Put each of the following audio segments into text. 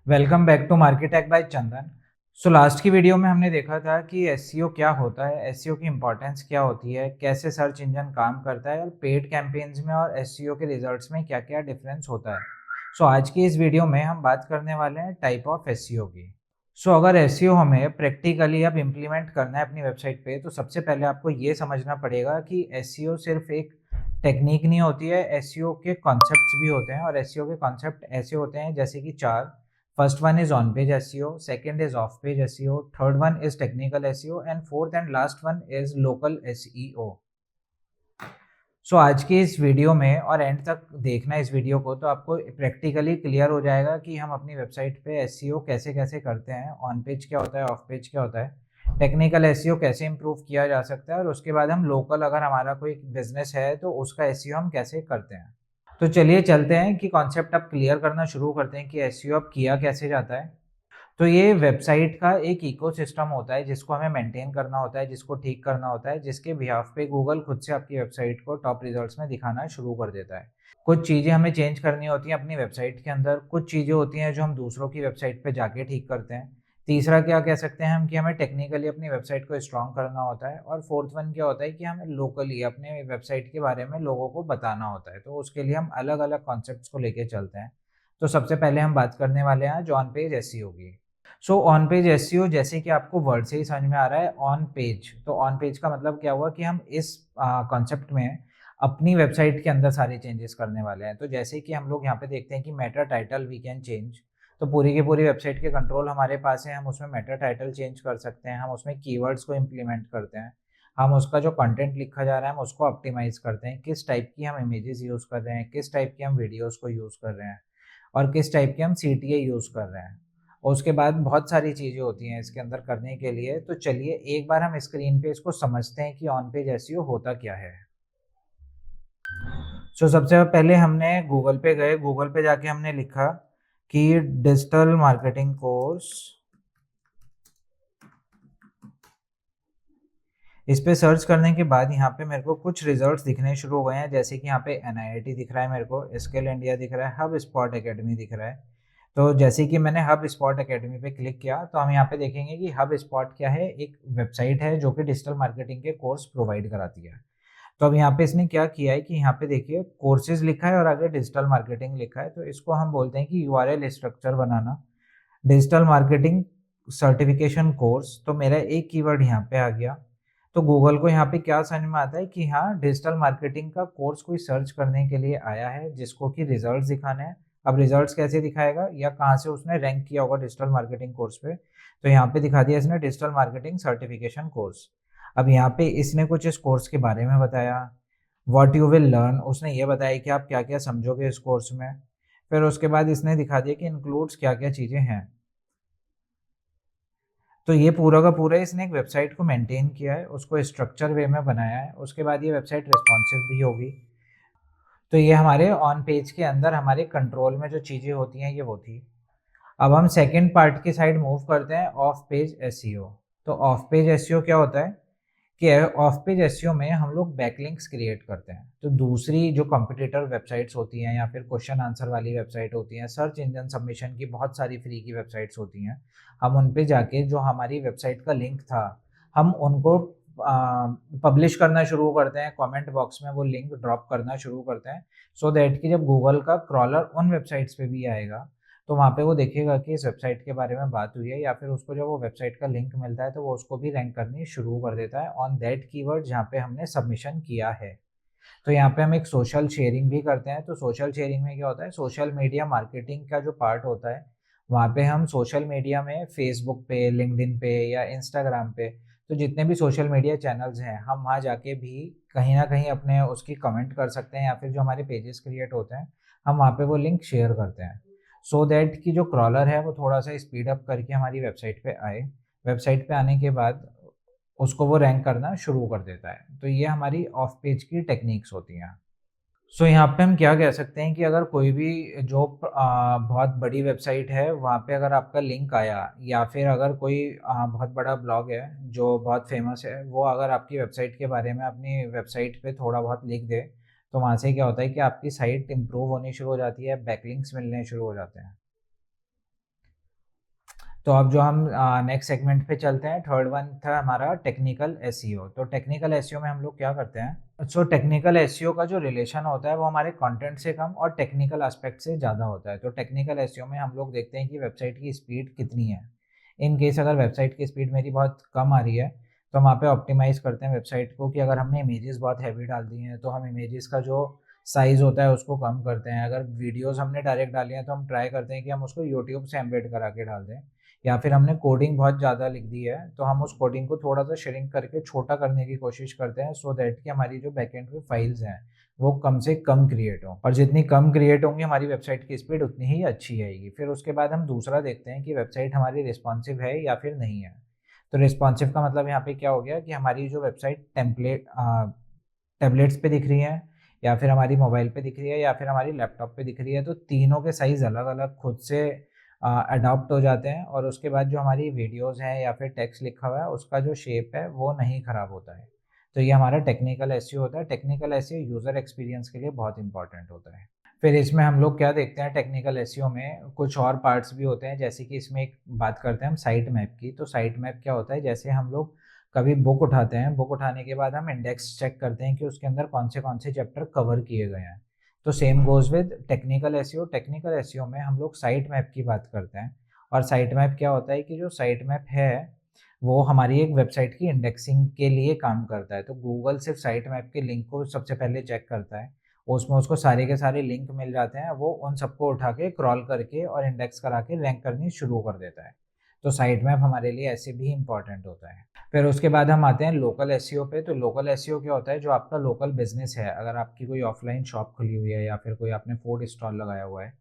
Welcome back to Marketech by Chandan. So last की video में हमने देखा था कि एसईओ क्या होता है, एसईओ की इंपॉर्टेंस क्या होती है, कैसे सर्च इंजन काम करता है और पेड कैंपेन्स में और एसईओ के रिजल्ट्स में क्या क्या डिफरेंस होता है। सो आज की इस वीडियो में हम बात करने वाले हैं टाइप ऑफ एसईओ की। सो अगर एसईओ हमें प्रैक्टिकली अब इम्प्लीमेंट करना है अपनी वेबसाइट पे, तो सबसे पहले आपको ये समझना पड़ेगा कि एसईओ सिर्फ एक टेक्निक नहीं होती है, एसईओ के कॉन्सेप्ट्स भी होते हैं। और एसईओ के कॉन्सेप्ट ऐसे होते हैं जैसे कि चार। First one is on-page SEO, second is off-page SEO, third one is technical SEO, and fourth and last one is local SEO. सो आज की इस वीडियो में और एंड तक देखना इस वीडियो को, तो आपको प्रैक्टिकली क्लियर हो जाएगा कि हम अपनी वेबसाइट पे एसईओ कैसे कैसे करते हैं, ऑन पेज क्या होता है, ऑफ पेज क्या होता है, टेक्निकल एसईओ कैसे इंप्रूव किया जा सकता है, और उसके बाद हम लोकल अगर हमारा कोई बिजनेस है तो उसका एसईओ हम कैसे करते हैं। तो चलिए चलते हैं कि कॉन्सेप्ट अब क्लियर करना शुरू करते हैं कि एसईओ अब किया कैसे जाता है। तो ये वेबसाइट का एक इकोसिस्टम होता है जिसको हमें मेंटेन करना होता है, जिसको ठीक करना होता है, जिसके बिहाफ पे गूगल खुद से आपकी वेबसाइट को टॉप रिजल्ट्स में दिखाना शुरू कर देता है। कुछ चीज़ें हमें चेंज करनी होती हैं अपनी वेबसाइट के अंदर, कुछ चीज़ें होती हैं जो हम दूसरों की वेबसाइट पे जाके ठीक करते हैं। तीसरा क्या कह सकते हैं हम कि हमें टेक्निकली अपनी वेबसाइट को स्ट्रॉन्ग करना होता है। और फोर्थ वन क्या होता है कि हमें लोकली अपने वेबसाइट के बारे में लोगों को बताना होता है। तो उसके लिए हम अलग अलग कॉन्सेप्ट्स को लेके चलते हैं। तो सबसे पहले हम बात करने वाले हैं ऑन पेज एसईओ की। सो ऑन पेज एसईओ, जैसे कि आपको वर्ड से ही समझ में आ रहा है, ऑन पेज। तो ऑन पेज का मतलब क्या हुआ कि हम इस कॉन्सेप्ट में अपनी वेबसाइट के अंदर सारे चेंजेस करने वाले हैं। तो जैसे कि हम लोग यहाँ पे देखते हैं कि meta title we can change. तो पूरी की पूरी वेबसाइट के कंट्रोल हमारे पास है, हम उसमें मेटा टाइटल चेंज कर सकते हैं, हम उसमें कीवर्ड्स को इम्प्लीमेंट करते हैं, हम उसका जो कंटेंट लिखा जा रहा है हम उसको ऑप्टिमाइज करते हैं, किस टाइप की हम इमेजेस यूज़ कर रहे हैं, किस टाइप की हम वीडियोज़ को यूज़ कर रहे हैं, और किस टाइप की हम सीटीए यूज़ कर रहे हैं। और उसके बाद बहुत सारी चीज़ें होती हैं इसके अंदर करने के लिए। तो चलिए एक बार हम स्क्रीन पे इसको समझते हैं कि ऑन पेज एसईओ होता क्या है। सबसे पहले हमने गूगल पे गए, गूगल पे जाके हमने लिखा कि डिजिटल मार्केटिंग कोर्स। इस पे सर्च करने के बाद यहाँ पे मेरे को कुछ रिजल्ट्स दिखने शुरू हो गए हैं, जैसे कि यहाँ पे एनआईआईटी दिख रहा है, मेरे को स्किल इंडिया दिख रहा है, हब स्पॉट एकेडमी दिख रहा है। तो जैसे कि मैंने हब स्पॉट एकेडमी पे क्लिक किया, तो हम यहाँ पे देखेंगे कि हब स्पॉट क्या है, एक वेबसाइट है जो कि डिजिटल मार्केटिंग के कोर्स प्रोवाइड कराती है। तो अब यहाँ पे इसने क्या किया है कि यहाँ पे देखिए कोर्सेज लिखा है और आगे डिजिटल मार्केटिंग लिखा है। तो इसको हम बोलते हैं कि यूआरएल स्ट्रक्चर बनाना, डिजिटल मार्केटिंग सर्टिफिकेशन कोर्स। तो मेरा एक कीवर्ड यहाँ पे आ गया। तो गूगल को यहाँ पे क्या समझ में आता है कि हाँ, डिजिटल मार्केटिंग का कोर्स कोई सर्च करने के लिए आया है जिसको कि रिजल्ट्स दिखाने हैं। अब रिजल्ट्स कैसे दिखाएगा या कहाँ से उसने रैंक किया होगा डिजिटल मार्केटिंग कोर्स पे, तो यहाँ पे दिखा दिया इसने डिजिटल मार्केटिंग सर्टिफिकेशन कोर्स। अब यहाँ पे इसने कुछ इस कोर्स के बारे में बताया, व्हाट यू विल लर्न, उसने ये बताया कि आप क्या क्या समझोगे इस कोर्स में। फिर उसके बाद इसने दिखा दिया कि इंक्लूड्स क्या क्या चीज़ें हैं। तो ये पूरा का पूरा इसने एक वेबसाइट को मेंटेन किया है, उसको स्ट्रक्चर वे में बनाया है। उसके बाद ये वेबसाइट रिस्पॉन्सिव भी होगी। तो ये हमारे ऑन पेज के अंदर हमारे कंट्रोल में जो चीज़ें होती हैं ये वो थी। अब हम सेकंड पार्ट की साइड मूव करते हैं, ऑफ पेज एसईओ। तो ऑफ पेज एसईओ क्या होता है कि ऑफ पेज एसईओ में हम लोग बैकलिंक्स क्रिएट करते हैं। तो दूसरी जो कॉम्पिटिटर वेबसाइट्स होती हैं या फिर क्वेश्चन आंसर वाली वेबसाइट होती हैं, सर्च इंजन सबमिशन की बहुत सारी फ्री की वेबसाइट्स होती हैं, हम उन पे जाके जो हमारी वेबसाइट का लिंक था हम उनको पब्लिश करना शुरू करते हैं, कमेंट बॉक्स में वो लिंक ड्रॉप करना शुरू करते हैं। सो दैट कि जब गूगल का क्रॉलर उन वेबसाइट्स पे भी आएगा तो वहाँ पे वो देखेगा कि इस वेबसाइट के बारे में बात हुई है, या फिर उसको जब वो वेबसाइट का लिंक मिलता है तो वो उसको भी रैंक करनी शुरू कर देता है ऑन दैट कीवर्ड जहाँ पे हमने सबमिशन किया है। तो यहाँ पे हम एक सोशल शेयरिंग भी करते हैं। तो सोशल शेयरिंग में क्या होता है, सोशल मीडिया मार्केटिंग का जो पार्ट होता है वहाँ पे हम सोशल मीडिया में फेसबुक पे, लिंक्डइन पे या इंस्टाग्राम पे, तो जितने भी सोशल मीडिया चैनल्स हैं हम वहाँ जाके भी कहीं ना कहीं अपने उसकी कमेंट कर सकते हैं, या फिर जो हमारे पेजेस क्रिएट होते हैं हम वहाँ पे वो लिंक शेयर करते हैं। सो दैट कि जो क्रॉलर है वो थोड़ा सा स्पीड अप करके हमारी वेबसाइट पे आए। वेबसाइट पे आने के बाद उसको वो रैंक करना शुरू कर देता है। तो ये हमारी ऑफ पेज की टेक्निक्स होती हैं। यहाँ पे हम क्या कह सकते हैं कि अगर कोई भी जो बहुत बड़ी वेबसाइट है वहाँ पे अगर आपका लिंक आया, या फिर अगर कोई बहुत बड़ा ब्लॉग है जो बहुत फेमस है वो अगर आपकी वेबसाइट के बारे में अपनी वेबसाइट पे थोड़ा बहुत लिख दे, तो वहाँ से क्या होता है कि आपकी साइट इम्प्रूव होनी शुरू हो जाती है, बैकलिंक्स मिलने शुरू हो जाते हैं। तो अब जो हम नेक्स्ट सेगमेंट पे चलते हैं, थर्ड वन था हमारा टेक्निकल एसईओ। तो टेक्निकल एसईओ में हम लोग क्या करते हैं, सो टेक्निकल एसईओ का जो रिलेशन होता है वो हमारे कंटेंट से कम और टेक्निकल एस्पेक्ट से ज़्यादा होता है। तो टेक्निकल एसईओ में हम लोग देखते हैं कि वेबसाइट की स्पीड कितनी है। इन केस अगर वेबसाइट की स्पीड मेरी बहुत कम आ रही है तो हम वहाँ पे ऑप्टिमाइज़ करते हैं वेबसाइट को, कि अगर हमने इमेजेस बहुत हैवी डाल दी हैं तो हम इमेजेस का जो साइज़ होता है उसको कम करते हैं। अगर वीडियोस हमने डायरेक्ट डाली हैं तो हम ट्राई करते हैं कि हम उसको यूट्यूब से एम्बेड करा के डाल दें, या फिर हमने कोडिंग बहुत ज़्यादा लिख दी है तो हम उस कोडिंग को थोड़ा सा श्रिंक करके छोटा करने की कोशिश करते हैं, सो दैट कि हमारी जो बैकएंड पे फाइल्स हैं वो कम से कम क्रिएट हो, और जितनी कम क्रिएट होंगी हमारी वेबसाइट की स्पीड उतनी ही अच्छी आएगी। फिर उसके बाद हम दूसरा देखते हैं कि वेबसाइट हमारी रिस्पॉन्सिव है या फिर नहीं है। तो रिस्पॉन्सिव का मतलब यहाँ पे क्या हो गया कि हमारी जो वेबसाइट टैबलेट्स पे दिख रही है, या फिर हमारी मोबाइल पे दिख रही है, या फिर हमारी लैपटॉप पे दिख रही है, तो तीनों के साइज़ अलग अलग खुद से अडॉप्ट हो जाते हैं, और उसके बाद जो हमारी वीडियोस हैं या फिर टेक्स्ट लिखा हुआ है उसका जो शेप है वो नहीं ख़राब होता है। तो ये हमारा टेक्निकल एसईओ होता है। टेक्निकल एसईओ यूज़र एक्सपीरियंस के लिए बहुत इंपॉर्टेंट होता है। फिर इसमें हम लोग क्या देखते हैं, टेक्निकल एसईओ में कुछ और पार्ट्स भी होते हैं, जैसे कि इसमें एक बात करते हैं हम साइट मैप की। तो साइट मैप क्या होता है, जैसे हम लोग कभी बुक उठाते हैं, बुक उठाने के बाद हम इंडेक्स चेक करते हैं कि उसके अंदर कौन से चैप्टर कवर किए गए हैं। तो same goes with technical SEO. Technical SEO में हम लोग साइट मैप की बात करते हैं, और साइट मैप क्या होता है कि जो साइट मैप है वो हमारी एक वेबसाइट की इंडेक्सिंग के लिए काम करता है। तो गूगल सिर्फ साइट मैप के लिंक को सबसे पहले चेक करता है, उसमें उसको सारे के सारे लिंक मिल जाते हैं, वो उन सबको उठा के क्रॉल करके और इंडेक्स करा के रैंक करनी शुरू कर देता है। तो साइट मैप हमारे लिए ऐसे भी इम्पॉर्टेंट होता है। फिर उसके बाद हम आते हैं लोकल एसईओ पे। तो लोकल एसईओ क्या होता है, जो आपका लोकल बिजनेस है, अगर आपकी कोई ऑफलाइन शॉप खुली हुई है या फिर कोई आपने फूड स्टॉल लगाया हुआ है,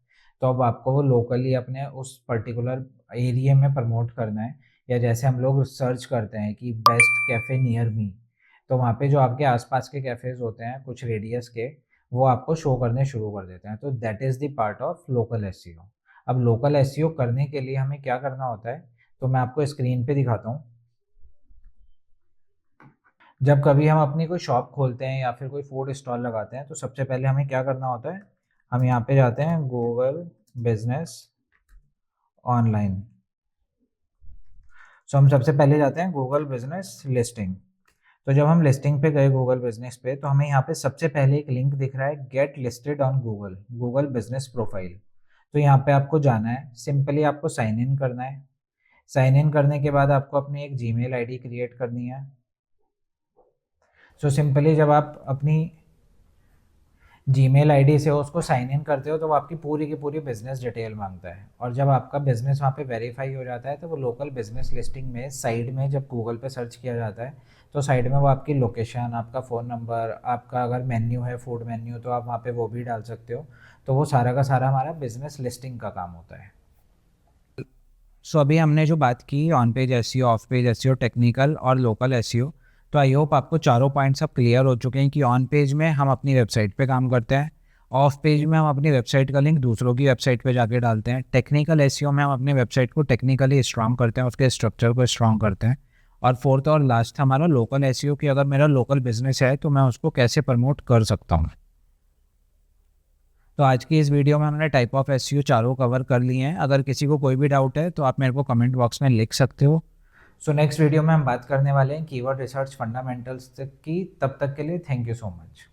तो अब आपको वो लोकली अपने उस पर्टिकुलर एरिया में प्रमोट करना है। या जैसे हम लोग सर्च करते हैं कि बेस्ट कैफ़े नियर मी, तो वहाँ पे जो आपके आसपास के कैफ़ेज़ होते हैं कुछ रेडियस के, वो आपको शो करने शुरू कर देते हैं। तो that is the part of local SEO. अब लोकल एसईओ करने के लिए हमें क्या करना होता है, तो मैं आपको स्क्रीन पे दिखाता हूँ। जब कभी हम अपनी कोई शॉप खोलते हैं या फिर कोई फूड स्टॉल लगाते हैं तो सबसे पहले हमें क्या करना होता है, हम यहाँ पे जाते हैं गूगल बिजनेस ऑनलाइन। सो हम सबसे पहले जाते हैं गूगल बिजनेस लिस्टिंग। तो जब हम लिस्टिंग पे गए गूगल बिजनेस पे, तो हमें यहाँ पे सबसे पहले एक लिंक दिख रहा है, get listed on Google, Google business profile. तो यहाँ पे आपको जाना है, सिंपली आपको साइन इन करना है। साइन इन करने के बाद आपको अपनी एक जीमेल आईडी क्रिएट करनी है। सो सिंपली जब आप अपनी जीमेल आईडी से उसको साइन इन करते हो तो वो आपकी पूरी की पूरी बिजनेस डिटेल मांगता है, और जब आपका बिजनेस वहाँ पे वेरीफाई हो जाता है तो वो लोकल बिजनेस लिस्टिंग में साइड में जब गूगल पे सर्च किया जाता है तो साइड में वो आपकी लोकेशन, आपका फ़ोन नंबर, आपका अगर मेन्यू है फूड मेन्यू तो आप वहाँ पे वो भी डाल सकते हो। तो वो सारा का सारा हमारा बिजनेस लिस्टिंग का काम होता है। सो अभी हमने जो बात की on page SEO, of page SEO, technical और लोकल एसईओ, तो आई होप आपको चारों पॉइंट्स अब क्लियर हो चुके हैं कि ऑन पेज में हम अपनी वेबसाइट पे काम करते हैं, ऑफ पेज में हम अपनी वेबसाइट का लिंक दूसरों की वेबसाइट पे जाके डालते हैं, टेक्निकल एसईओ में हम अपनी वेबसाइट को टेक्निकली स्ट्रॉन्ग करते हैं, उसके स्ट्रक्चर को स्ट्रॉन्ग करते हैं, और फोर्थ और लास्ट हमारा लोकल एसईओ कि अगर मेरा लोकल बिजनेस है तो मैं उसको कैसे प्रमोट कर सकता हूँ। तो आज की इस वीडियो में हमने टाइप ऑफ एसईओ चारों कवर कर लिए हैं। अगर किसी को कोई भी डाउट है तो आप मेरे को कमेंट बॉक्स में लिख सकते हो। सो नेक्स्ट वीडियो में हम बात करने वाले हैं कीवर्ड रिसर्च फंडामेंटल्स की। तब तक के लिए थैंक यू सो मच।